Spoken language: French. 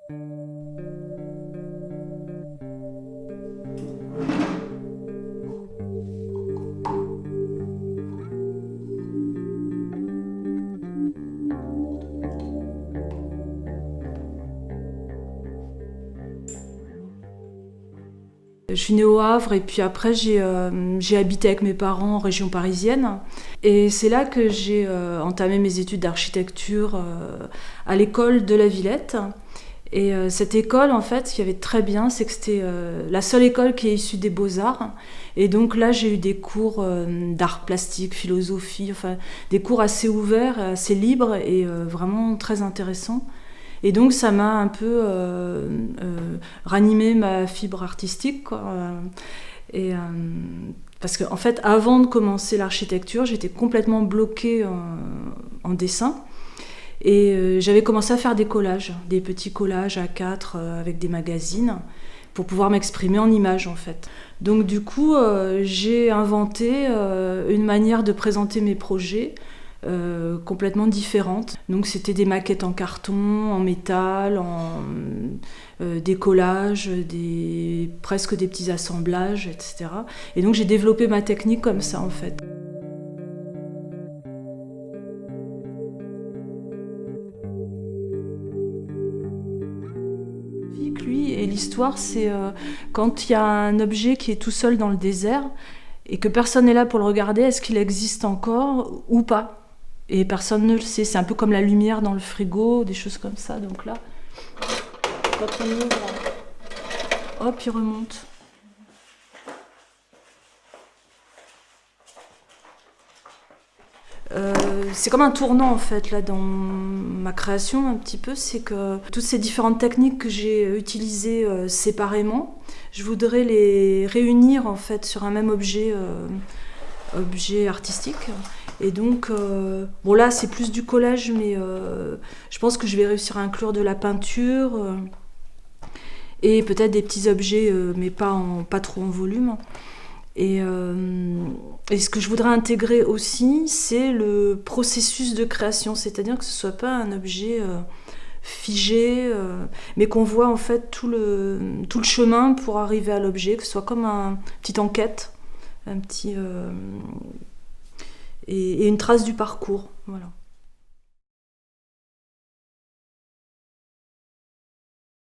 Je suis née au Havre et puis après j'ai habité avec mes parents en région parisienne. Et c'est là que j'ai entamé mes études d'architecture à l'école de la Villette. Et cette école, en fait, ce qui y avait de très bien, c'est que c'était la seule école qui est issue des Beaux-Arts. Et donc là, j'ai eu des cours d'art plastique, philosophie, enfin des cours assez ouverts, assez libres et vraiment très intéressants. Et donc ça m'a un peu ranimé ma fibre artistique, quoi. Parce qu'en fait, avant de commencer l'architecture, j'étais complètement bloquée en dessin. Et j'avais commencé à faire des collages, des petits collages A4 avec des magazines, pour pouvoir m'exprimer en images, en fait. Donc du coup, j'ai inventé une manière de présenter mes projets complètement différente. Donc c'était des maquettes en carton, en métal, des collages, presque des petits assemblages, etc. Et donc j'ai développé ma technique comme ça, en fait. Lui et l'histoire, c'est quand il y a un objet qui est tout seul dans le désert et que personne n'est là pour le regarder, est-ce qu'il existe encore ou pas? Et personne ne le sait. C'est un peu comme la lumière dans le frigo, des choses comme ça. Donc là, quand on ouvre, hop, il remonte. C'est comme un tournant en fait là dans ma création un petit peu, c'est que toutes ces différentes techniques que j'ai utilisées séparément, je voudrais les réunir en fait sur un même objet artistique. Et donc bon là c'est plus du collage, mais je pense que je vais réussir à inclure de la peinture et peut-être des petits objets mais pas trop en volume. Et ce que je voudrais intégrer aussi, c'est le processus de création, c'est-à-dire que ce ne soit pas un objet figé, mais qu'on voit en fait tout le chemin pour arriver à l'objet, que ce soit comme une petite enquête, et une trace du parcours. Voilà.